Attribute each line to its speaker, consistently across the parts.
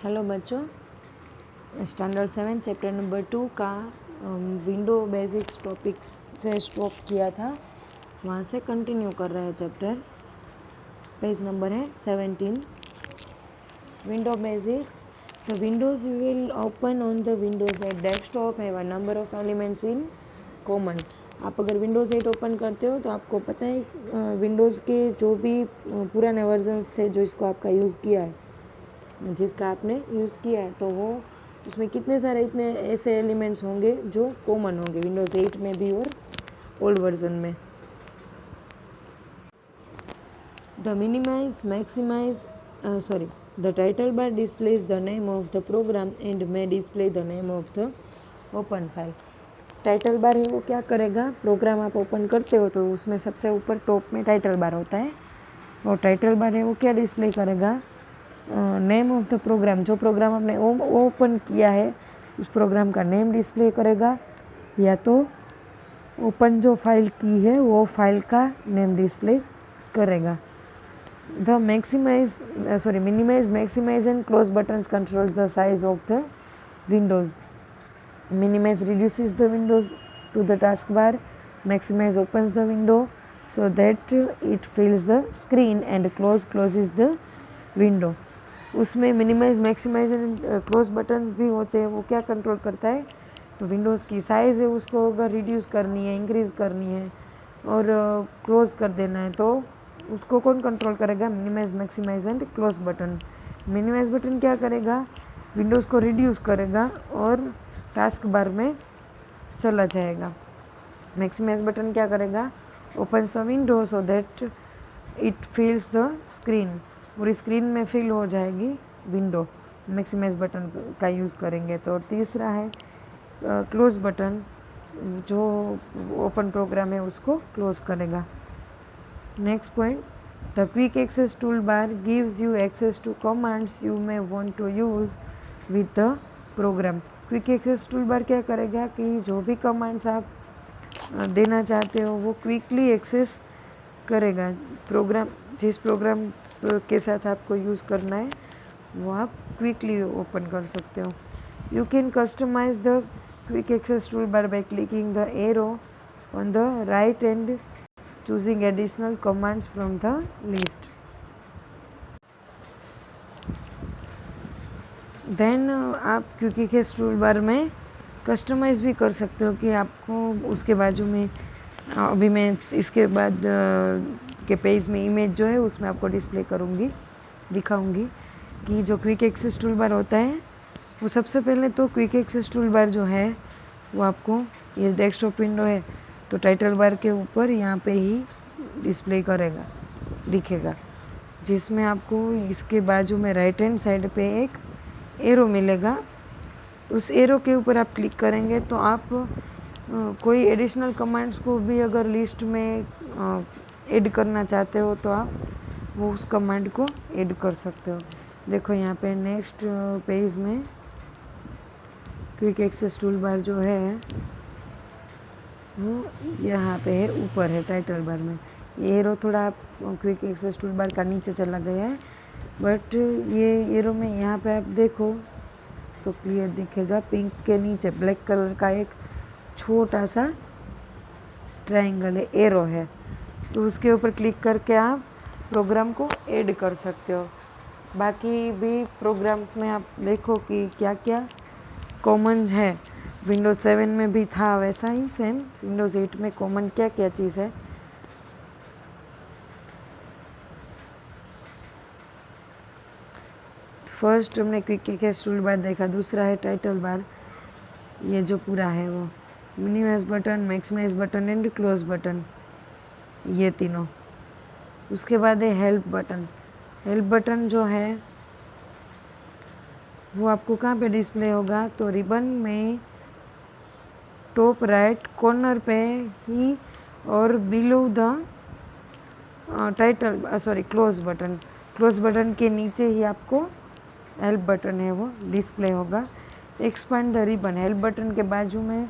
Speaker 1: Hello बच्चों, standard 7 chapter number 2 का window basics topics से स्टॉप किया था, वहाँ से कंटिन्यू कर रहे हैं चैप्टर। पेज नंबर है 17। Window basics. The windows will open on the Windows eight desktop have a number of elements in common. आप अगर विंडोज़ 8 ओपन करते हो तो आपको पता है विंडोज़ के जो भी पुराने वर्जन्स थे जो इसको आपका यूज़ किया है, जिसका आपने यूज़ किया है, तो वो उसमें कितने सारे इतने ऐसे एलिमेंट्स होंगे जो कॉमन होंगे विंडोज़ 8 में भी और ओल्ड वर्जन में। The minimize maximize the title bar displays the name of the program and may display the name of the open file. Title bar है वो क्या करेगा, प्रोग्राम आप ओपन करते हो तो उसमें सबसे ऊपर टॉप में टाइटल बार होता है, और टाइटल बार है वो क्या डिस्प्ले करेगा, नेम ऑफ द प्रोग्राम। जो प्रोग्राम आपने ओपन किया है उस प्रोग्राम का नेम डिस्प्ले करेगा, या तो ओपन जो फाइल की है वो फाइल का नेम डिस्प्ले करेगा। The minimize maximize and close buttons control the size of the windows. Minimize reduces the windows to the taskbar. Maximize opens the window so that it fills the screen, and close closes the window. उसमें minimize maximize and close buttons भी होते हैं। वो क्या control करता है, तो Windows की साइज़ है उसको अगर रिड्यूस करनी है, इंक्रीज़ करनी है और क्लोज कर देना है तो उसको कौन कंट्रोल करेगा, minimize maximize and close button. Minimize button क्या करेगा, विंडोज़ को रिड्यूस करेगा और टास्क बार में चला जाएगा। मैक्सिमाइज बटन क्या करेगा, opens the window so that it fills the screen, पूरी स्क्रीन में फिल हो जाएगी विंडो मैक्सिमाइज बटन का यूज़ करेंगे तो। और तीसरा है क्लोज बटन, जो ओपन प्रोग्राम है उसको क्लोज करेगा। Next point, the quick access tool bar gives you access to commands you may want to use with the program. Quick access tool bar क्या करेगा कि जो भी कमांड्स आप देना चाहते हो वो क्विकली एक्सेस करेगा। प्रोग्राम जिस प्रोग्राम के साथ आपको यूज़ करना है वो आप क्विकली ओपन कर सकते हो। You can customize the quick access tool bar by clicking the arrow on the right and choosing additional commands from the list. Then आप क्विक एक्सेस टूल बार में कस्टमाइज़ भी कर सकते हो कि आपको उसके बाजू में अभी मैं इसके बाद के पेज में इमेज जो है उसमें आपको डिस्प्ले करूँगी, दिखाऊंगी कि जो क्विक एक्सेस टूल बार होता है वो सबसे पहले तो क्विक एक्सेस टूल बार जो है वो आपको, ये डेस्कटॉप विंडो है तो टाइटल बार के ऊपर यहाँ पे ही डिस्प्ले करेगा, दिखेगा, जिसमें आपको इसके बाजू में राइट हैंड साइड पे एक एरो मिलेगा। उस एरो के ऊपर आप क्लिक करेंगे तो आप कोई एडिशनल कमांड्स को भी अगर लिस्ट में ऐड करना चाहते हो तो आप वो उस कमांड को ऐड कर सकते हो। देखो यहाँ पे नेक्स्ट पेज में क्विक एक्सेस टूल बार जो है वो यहाँ पे है, ऊपर है टाइटल बार में। ये एरो थोड़ा क्विक एक्सेस टूल बार का नीचे चला गया है, बट ये एरो में यहाँ पे आप देखो तो क्लियर दिखेगा। पिंक के नीचे ब्लैक कलर का एक छोटा सा ट्रायंगल है, एरो है, तो उसके ऊपर क्लिक करके आप प्रोग्राम को ऐड कर सकते हो। बाकी भी प्रोग्राम्स में आप देखो कि क्या क्या कॉमन है। विंडोज़ 7 में भी था वैसा ही सेम, विंडोज़ 8 में कॉमन क्या क्या चीज़ है। फर्स्ट हमने क्विक एक्सेस टूल बार देखा, दूसरा है टाइटल बार, ये जो पूरा है वो minimize button, maximize button and close button, ये तीनों। उसके बाद है हेल्प बटन। हेल्प बटन जो है वो आपको कहाँ पे डिस्प्ले होगा, तो रिबन में टॉप राइट कॉर्नर पे ही और below the close button. Close button के नीचे ही आपको हेल्प बटन है वो डिस्प्ले होगा। Expand the ribbon, help button के बाजू में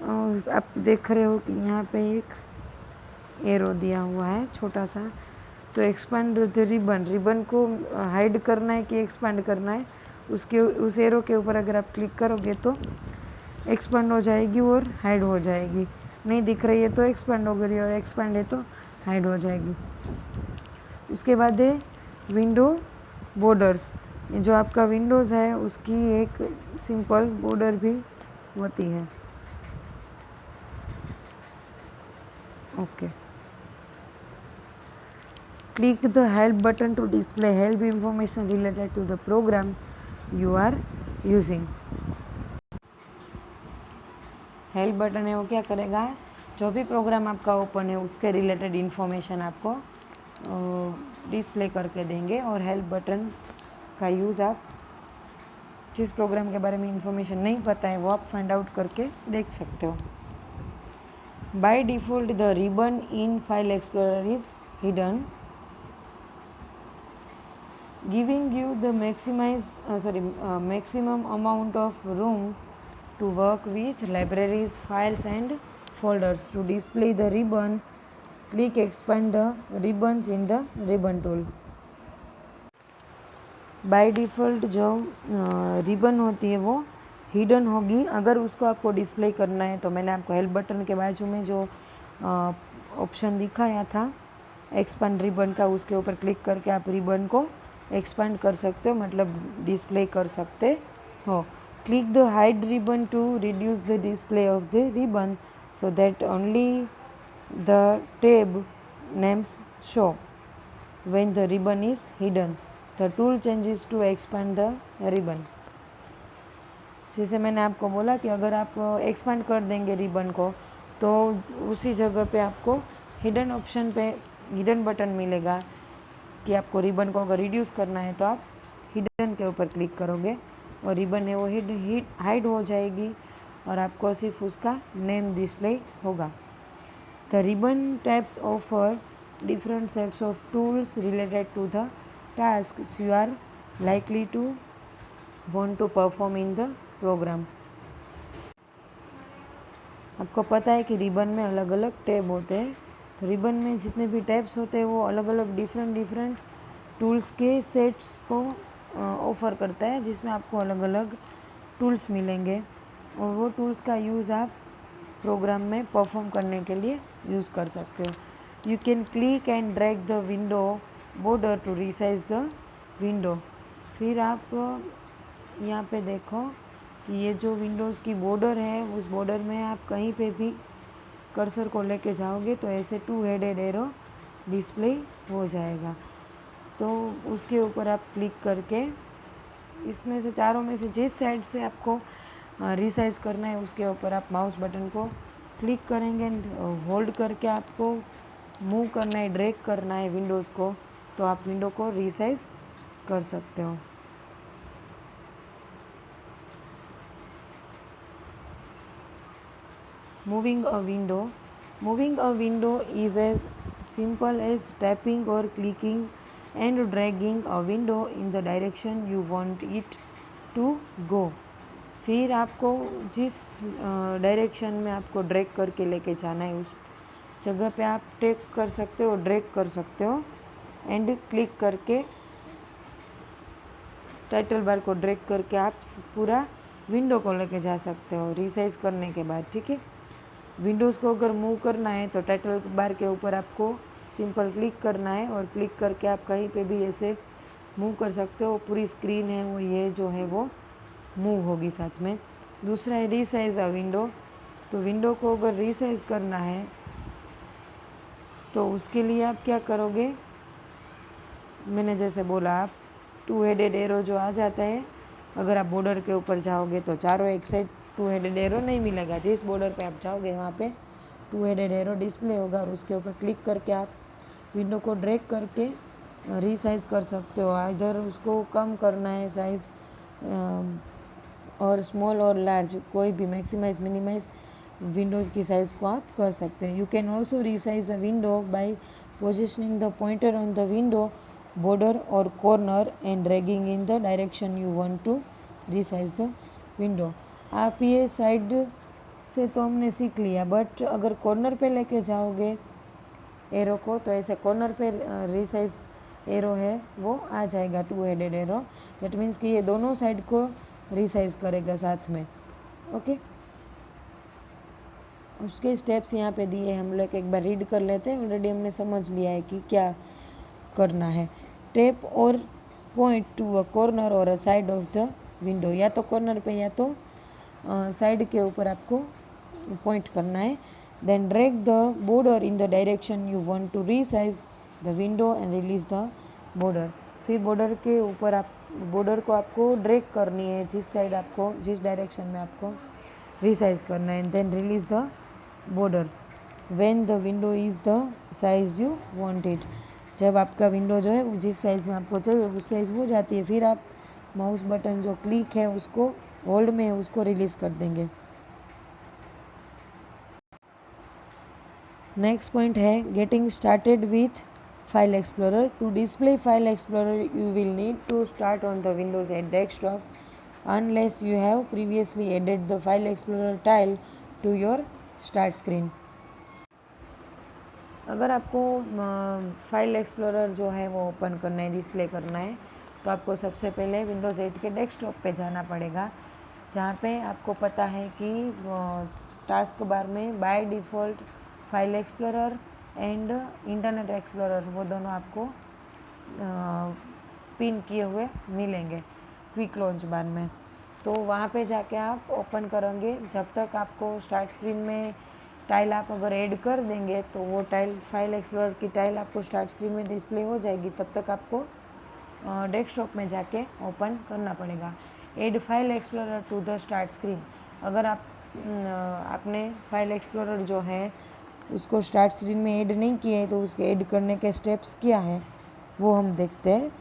Speaker 1: आप देख रहे हो कि यहाँ पे एक एरो दिया हुआ है छोटा सा, तो एक्सपांड द रिबन, रिबन को हाइड करना है कि एक्सपांड करना है उस एरो के ऊपर अगर आप क्लिक करोगे तो एक्सपांड हो जाएगी और हाइड हो जाएगी। नहीं दिख रही है तो एक्सपांड हो गई और एक्सपांड है तो हाइड हो जाएगी। उसके बाद है विंडो बॉर्डर्स। जो आपका विंडोज़ है उसकी एक सिंपल बॉर्डर भी होती है। Okay, click the help button to display help information related to the program you are using. Help button है वो क्या करेगा, जो भी प्रोग्राम आपका ओपन है उसके रिलेटेड इन्फॉर्मेशन आपको डिस्प्ले करके देंगे। और हेल्प बटन का यूज़ आप जिस प्रोग्राम के बारे में इंफॉर्मेशन नहीं पता है वो आप फाइंड आउट करके देख सकते हो। By default the ribbon in File explorer is hidden, giving you the maximum amount of room to work with libraries, files and folders. To display the ribbon, click expand the ribbons in the ribbon tool. By default जो ribbon होती है वो hidden होगी। अगर उसको आपको display करना है तो मैंने आपको हेल्प बटन के बाजू में जो ऑप्शन दिखाया था एक्सपांड रिबन का, उसके ऊपर क्लिक करके आप रिबन को एक्सपांड कर सकते हो, मतलब डिस्प्ले कर सकते हो। Click the hide ribbon to reduce the display of the ribbon so that only the tab names show when the ribbon is hidden. The tool changes to expand the ribbon. जैसे मैंने आपको बोला कि अगर आप एक्सपांड कर देंगे ribbon को तो उसी जगह पे आपको हिडन ऑप्शन पे हिडन बटन मिलेगा कि आपको रिबन को अगर रिड्यूस करना है तो आप हिडन के ऊपर क्लिक करोगे और रिबन है वो हाइड हो जाएगी और आपको सिर्फ उसका नेम डिस्प्ले होगा। The ribbon tabs offer different sets of tools related to the tasks you are likely to want to perform in the program. आपको पता है कि रिबन में अलग अलग टैब होते हैं, तो रिबन में जितने भी टैब्स होते हैं वो अलग अलग डिफरेंट टूल्स के सेट्स को ऑफ़र करता है, जिसमें आपको अलग अलग टूल्स मिलेंगे और वो टूल्स का यूज़ आप प्रोग्राम में परफॉर्म करने के लिए यूज़ कर सकते हो। You can click and drag the window border to resize the window. फिर आप यहाँ पे देखो कि ये जो विंडोज़ की बॉर्डर है उस बॉर्डर में आप कहीं पे भी कर्सर को लेके जाओगे तो ऐसे 2 हेडेड एरो डिस्प्ले हो जाएगा। तो उसके ऊपर आप क्लिक करके इसमें से चारों में से जिस साइड से आपको रिसाइज करना है उसके ऊपर आप माउस बटन को क्लिक करेंगे एंड होल्ड करके आपको मूव करना है, ड्रैग करना है विंडोज़ को, तो आप विंडो को रिसाइज कर सकते हो। Moving a window is as simple as tapping और clicking and dragging a window in the direction you want it to go. फिर आपको जिस डायरेक्शन में आपको ड्रैग करके लेके जाना है उस जगह पे आप टैप कर सकते हो, ड्रैग कर सकते हो एंड क्लिक करके टाइटल बार को ड्रैग करके आप पूरा विंडो को लेके जा सकते हो रिसाइज करने के बाद। ठीक है, विंडोज़ को अगर मूव करना है तो टाइटल बार के ऊपर आपको सिंपल क्लिक करना है और क्लिक करके आप कहीं पे भी ऐसे मूव कर सकते हो। पूरी स्क्रीन है वो ये जो है वो मूव होगी साथ में। दूसरा है रीसाइज अ विंडो। तो विंडो को अगर रीसाइज करना है तो उसके लिए आप क्या करोगे, मैंने जैसे बोला आप 2 हेडेड एरो जो आ जाता है, अगर आप बॉर्डर के ऊपर जाओगे तो चारों एक साइड 2 हेडेड एरो नहीं मिलेगा। जिस बॉर्डर पे आप जाओगे वहाँ पे 2 हेडेड एरो डिस्प्ले होगा और उसके ऊपर क्लिक करके आप विंडो को ड्रैग करके रीसाइज कर सकते हो। इधर उसको कम करना है साइज़ और स्मॉल और लार्ज कोई भी मैक्सिमाइज मिनिमाइज विंडोज़ की साइज़ को आप कर सकते हैं। You can also resize a window by positioning the pointer on the window border और corner and dragging in the direction you want to resize the window. आप ये साइड से तो हमने सीख लिया, बट अगर कॉर्नर पे लेके जाओगे एरो को तो ऐसे कॉर्नर पे रिसाइज एरो है वो आ जाएगा, 2 हेडेड एरो। दैट मीन्स कि ये दोनों साइड को रिसाइज करेगा साथ में। ओके, उसके स्टेप्स यहाँ पे दिए, हम लोग एक बार रीड कर लेते हैं। ऑलरेडी हमने समझ लिया है कि क्या करना है। टैप और पॉइंट टू अ कॉर्नर और अ साइड ऑफ द विंडो, या तो कॉर्नर पे या तो साइड के ऊपर आपको पॉइंट करना है। Then drag the border in the direction you want to resize the window and release the border. फिर बॉर्डर के ऊपर आप बॉर्डर को आपको ड्रैग करनी है जिस साइड आपको, जिस डायरेक्शन में आपको रिसाइज करना है। Then release the border when the window is the size you want it. जब आपका विंडो जो है वो जिस साइज़ में आपको चाहिए उस साइज़ हो जाती है, फिर आप माउस बटन जो क्लिक है उसको होल्ड में है उसको रिलीज़ कर देंगे। नेक्स्ट पॉइंट है getting started with File Explorer. To display File Explorer you will need to start on the Windows eight desktop unless you have previously added the file Explorer tile to your start screen. अगर आपको file explorer जो है वो open करना है, display करना है, तो आपको सबसे पहले विंडोज़ 8 के डेस्कटॉप पे जाना पड़ेगा, जहाँ पे आपको पता है कि टास्क बार में by default file explorer and internet explorer वो दोनों आपको पिन किए हुए मिलेंगे क्विक लॉन्च बार में। तो वहाँ पे जाके आप ओपन करेंगे। जब तक आपको स्टार्ट स्क्रीन में टाइल आप अगर ऐड कर देंगे तो वो टाइल, फाइल एक्सप्लोरर की टाइल आपको स्टार्ट स्क्रीन में डिस्प्ले हो जाएगी। तब तक आपको डेस्कटॉप में जाके ओपन करना पड़ेगा। Add File Explorer to the start screen. अगर आपने फाइल एक्सप्लोरर जो है उसको स्टार्ट स्क्रीन में ऐड नहीं किया है तो उसके ऐड करने के स्टेप्स क्या है वो हम देखते हैं।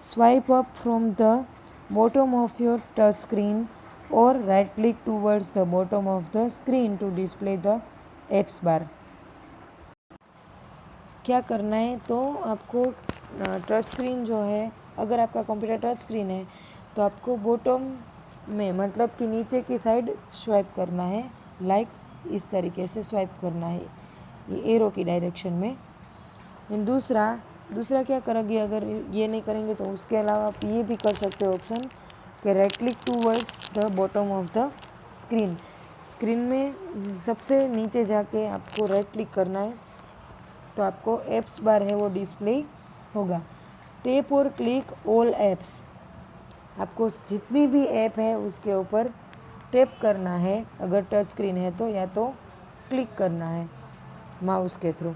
Speaker 1: Swipe up from the bottom of your touch screen और right click towards the bottom of the screen to display the apps bar. क्या करना है, तो आपको टच स्क्रीन जो है, अगर आपका कंप्यूटर टच स्क्रीन है तो आपको बॉटम में मतलब कि नीचे की साइड स्वाइप करना है, लाइक इस तरीके से स्वाइप करना है ये एरो की डायरेक्शन में। दूसरा क्या करोगे, अगर ये नहीं करेंगे तो उसके अलावा आप ये भी कर सकते हो ऑप्शन कि right click towards the bottom of the screen. Screen में सबसे नीचे जाके आपको राइट क्लिक करना है तो आपको एप्स बार है वो डिस्प्ले होगा। टैप और क्लिक ऑल एप्स, आपको जितनी भी ऐप है उसके ऊपर टैप करना है अगर टच स्क्रीन है तो, या तो क्लिक करना है माउस के थ्रू।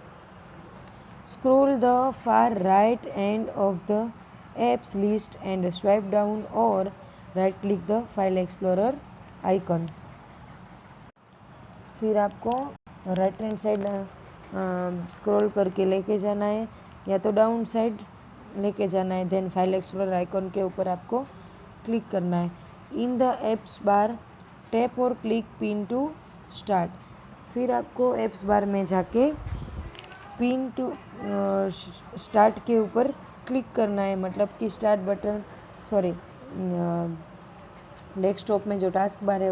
Speaker 1: Scroll the far right end of the apps list and swipe down और right click the file explorer icon. फिर आपको राइट हैंड साइड स्क्रॉल करके लेके जाना है या तो डाउन साइड लेके जाना है। देन फाइल एक्सप्लोरर आइकन के ऊपर आपको क्लिक करना है। In the apps bar tap और क्लिक पिन टू स्टार्ट। फिर आपको एप्स बार में जाके पिन टू स्टार्ट के ऊपर क्लिक करना है, मतलब कि स्टार्ट बटन, सॉरी डेस्कटॉप में जो टास्क बार है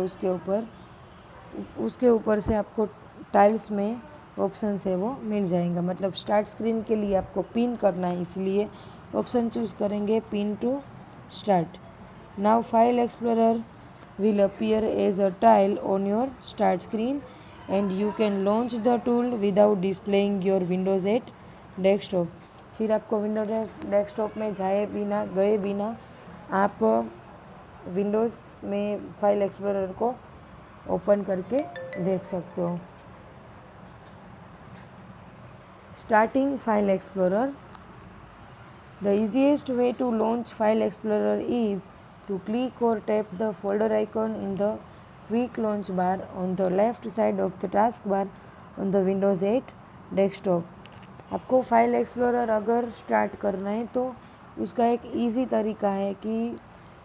Speaker 1: उसके ऊपर से आपको टाइल्स में ऑप्शन है वो मिल जाएगा। मतलब स्टार्ट स्क्रीन के लिए आपको पिन करना है, इसलिए ऑप्शन चूज़ करेंगे pin to start. Now File Explorer will appear as a tile on your start screen and you can launch the tool without displaying your Windows 8 desktop। फिर आपको Windows desktop में गए बिना आप विंडोज़ में file explorer को open करके देख सकते हो। Starting file explorer. The easiest way to launch File Explorer is to click or tap the folder icon in the quick launch bar on the left side of the taskbar on the Windows 8 desktop। आपको file explorer अगर start करना है तो उसका एक easy तरीका है कि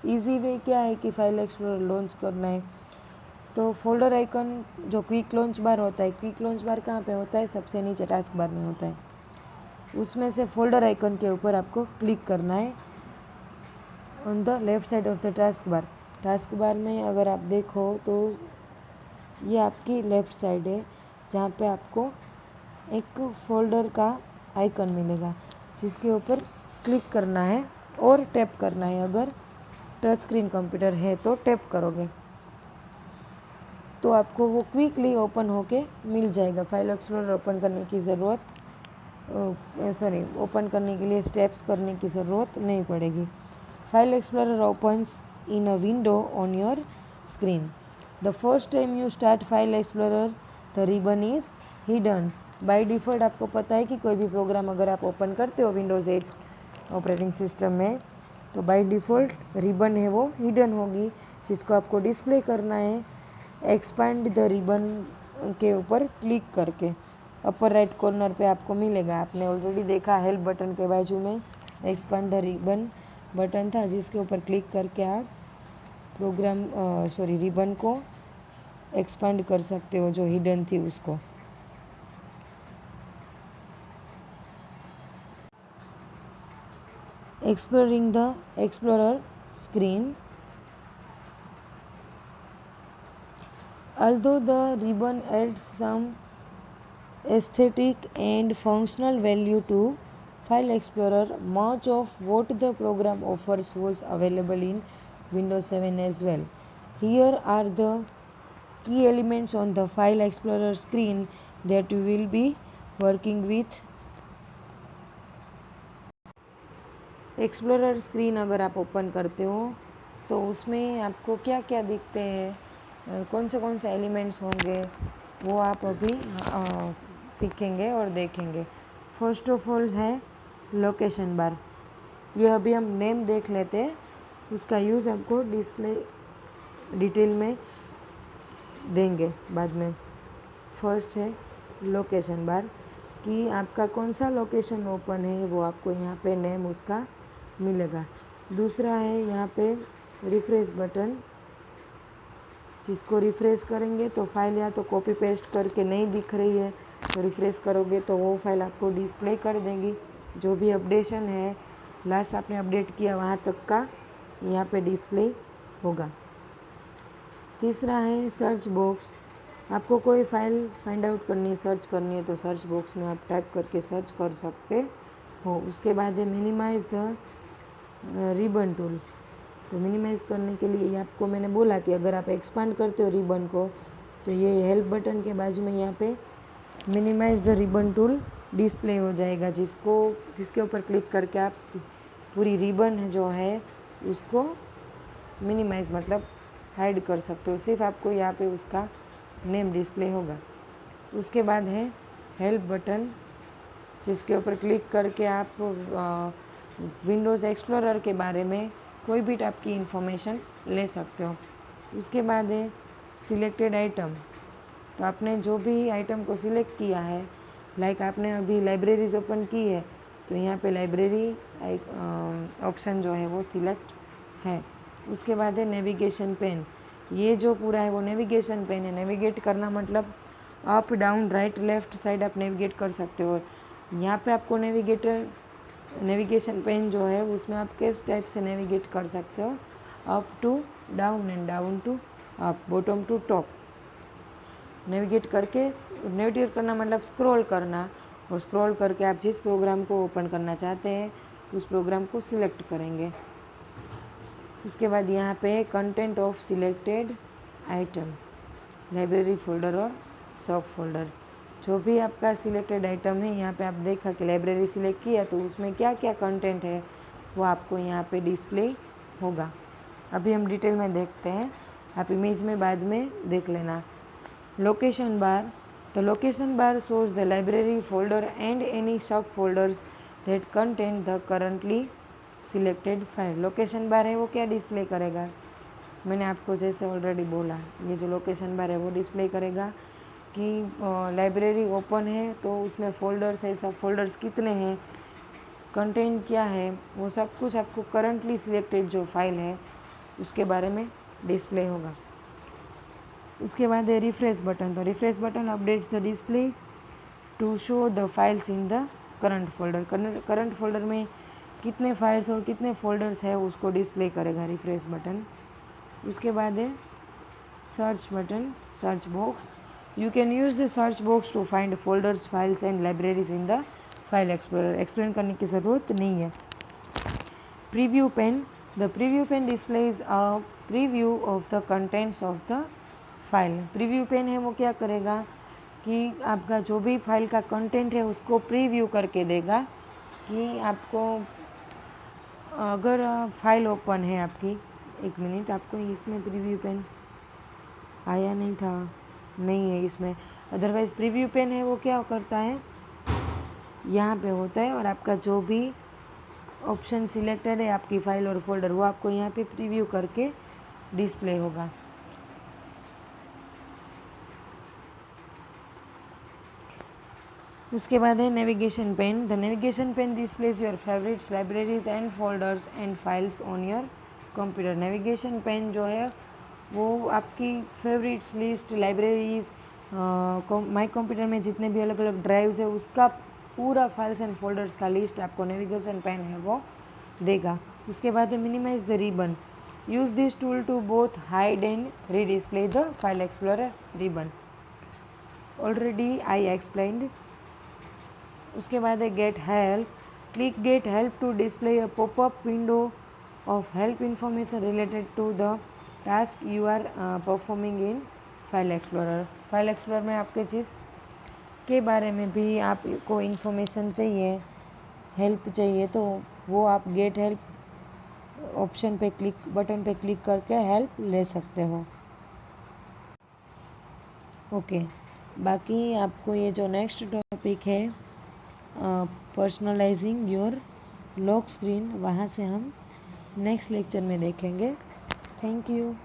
Speaker 1: इजी वे क्या है कि फाइल एक्सप्लोरर लॉन्च करना है तो फोल्डर आइकन जो क्विक लॉन्च बार होता है, क्विक लॉन्च बार कहाँ पे होता है, सबसे नीचे टास्क बार में होता है, उसमें से फोल्डर आइकन के ऊपर आपको क्लिक करना है on the left side of the task bar. Task bar में अगर आप देखो तो ये आपकी लेफ़्ट साइड है जहाँ पे आपको एक फोल्डर का आइकन मिलेगा जिसके ऊपर क्लिक करना है और टैप करना है। अगर टच स्क्रीन कंप्यूटर है तो टैप करोगे तो आपको वो क्विकली ओपन होके मिल जाएगा। फाइल एक्सप्लोरर ओपन करने की ज़रूरत ओपन करने के लिए स्टेप्स करने की ज़रूरत नहीं पड़ेगी। File explorer opens in a window on your screen. The first time you start File Explorer, the ribbon is hidden. By default आपको पता है कि कोई भी प्रोग्राम अगर आप ओपन करते हो विंडोज़ 8 ऑपरेटिंग सिस्टम में तो बाई डिफ़ॉल्ट रिबन है वो हिडन होगी, जिसको आपको डिस्प्ले करना है एक्सपैंड द रिबन के ऊपर क्लिक करके। अपर राइट कॉर्नर पे आपको मिलेगा, आपने ऑलरेडी देखा हेल्प बटन के बाजू में एक्सपैंड द रिबन बटन था, जिसके ऊपर क्लिक करके आप रिबन को एक्सपांड कर सकते हो जो हिडन थी उसको। Exploring the explorer screen, although the ribbon adds some aesthetic and functional value to File Explorer, much of what the program offers was available in Windows 7 as well. Here are the key elements on the File Explorer screen that you will be working with. Explorer screen अगर आप open करते हो तो उसमें आपको क्या क्या दिखते हैं, कौन से एलिमेंट्स होंगे वो आप अभी सीखेंगे और देखेंगे। फर्स्ट ऑफ ऑल है लोकेशन बार। ये अभी हम नेम देख लेते हैं, उसका यूज़ आपको डिस्प्ले डिटेल में देंगे बाद में। फर्स्ट है लोकेशन बार कि आपका कौन सा लोकेशन ओपन है वो आपको यहाँ पे नेम उसका मिलेगा। दूसरा है यहाँ पे रिफ्रेश बटन, जिसको रिफ्रेश करेंगे तो फाइल या तो कॉपी पेस्ट करके नहीं दिख रही है तो रिफ्रेश करोगे तो वो फाइल आपको डिस्प्ले कर देंगी। जो भी अपडेशन है लास्ट आपने अपडेट किया वहाँ तक का यहाँ पे डिस्प्ले होगा। तीसरा है सर्च बॉक्स। आपको कोई फाइल फाइंड आउट करनी है, सर्च करनी है तो सर्च बॉक्स में आप टाइप करके सर्च कर सकते हो। उसके बाद है मिनिमाइज द रिबन टूल। तो मिनिमाइज़ करने के लिए आपको मैंने बोला कि अगर आप एक्सपांड करते हो रिबन को तो ये हेल्प बटन के बाजू में यहाँ पे minimize the ribbon tool display हो जाएगा, जिसके ऊपर क्लिक करके आप पूरी रिबन जो है उसको मिनिमाइज़ मतलब हाइड कर सकते हो। सिर्फ आपको यहाँ पे उसका नेम डिस्प्ले होगा। उसके बाद है हेल्प बटन, जिसके ऊपर क्लिक करके आप विंडोज़ एक्सप्लोरर के बारे में कोई भी टाइप की इंफॉर्मेशन ले सकते हो। उसके बाद है सिलेक्टेड आइटम। तो आपने जो भी आइटम को सिलेक्ट किया है, लाइक आपने अभी लाइब्रेरीज ओपन की है तो यहाँ पे लाइब्रेरी ऑप्शन जो है वो सिलेक्ट है। उसके बाद है नेविगेशन पेन। ये जो पूरा है वो नेविगेशन पेन है। नेविगेट करना मतलब up down right left side आप नेविगेट कर सकते हो। यहाँ पे आपको नेविगेशन पेन जो है उसमें आप किस टाइप से नेविगेट कर सकते हो, up to down and down to up, bottom to top. Navigate करना मतलब स्क्रॉल करना, और स्क्रॉल करके आप जिस प्रोग्राम को ओपन करना चाहते हैं उस प्रोग्राम को सिलेक्ट करेंगे। उसके बाद यहाँ पे content of selected item, library folder और सब फोल्डर। जो भी आपका सिलेक्टेड आइटम है यहाँ पे आप देखा कि लाइब्रेरी सिलेक्ट किया तो उसमें क्या क्या कंटेंट है वो आपको यहाँ पे डिस्प्ले होगा। अभी हम डिटेल में देखते हैं, आप इमेज में बाद में देख लेना। Location bar. The location bar shows the library folder and any sub folders that contain the currently selected file. Location bar है वो क्या डिस्प्ले करेगा, मैंने आपको जैसे ऑलरेडी बोला, ये जो लोकेशन बार है वो डिस्प्ले करेगा कि लाइब्रेरी ओपन है तो उसमें फ़ोल्डर्स है, सब फोल्डर्स कितने हैं, कंटेंट क्या है, वो सब कुछ आपको करंटली सिलेक्टेड जो फाइल है उसके बारे में डिस्प्ले होगा। उसके बाद है रिफ्रेश बटन। तो refresh button updates the display to show the files in the current folder. Current folder में कितने फाइल्स और कितने फोल्डर्स है उसको डिस्प्ले करेगा रिफ्रेश बटन। उसके बाद है search button, search box. You can use the search box to find folders, files and libraries in the File Explorer. Explain करने की ज़रूरत नहीं है। Preview pane, the preview pane displays a preview of the contents of the file. Preview pane है वो क्या करेगा कि आपका जो भी फाइल का कंटेंट है उसको प्रीव्यू करके देगा कि आपको अगर फाइल ओपन है आपकी, एक मिनट, आपको इसमें प्रीव्यू पेन आया नहीं था, नहीं है इसमें, अदरवाइज़ प्रीव्यू पेन है वो क्या करता है, यहाँ पे होता है और आपका जो भी ऑप्शन सिलेक्टेड है आपकी फाइल और फोल्डर वो आपको यहाँ पे प्रीव्यू करके डिस्प्ले होगा। उसके बाद है navigation pane. The navigation pane displays your favourites, libraries and folders and files on your computer. Navigation pane जो है वो आपकी favourites list, libraries, my computer में जितने भी अलग अलग ड्राइव्स है उसका पूरा फाइल्स एंड फोल्डर्स का लिस्ट आपको नेविगेशन पेन है वो देगा। उसके बाद है minimise the ribbon. Use this tool to both hide and redisplay the file explorer ribbon. Already I explained. उसके बाद है get help. Click get help to display a popup window of help information related to the task you are performing in File Explorer. File Explorer में आपके चीज़ के बारे में भी आपको इन्फॉर्मेशन चाहिए, हेल्प चाहिए, तो वो आप गेट हेल्प ऑप्शन पे बटन पे क्लिक करके हेल्प ले सकते हो। ओके, बाकी आपको ये जो नेक्स्ट टॉपिक है पर्सनलाइजिंग योर लॉक स्क्रीन, वहाँ से हम नेक्स्ट लेक्चर में देखेंगे। Thank you.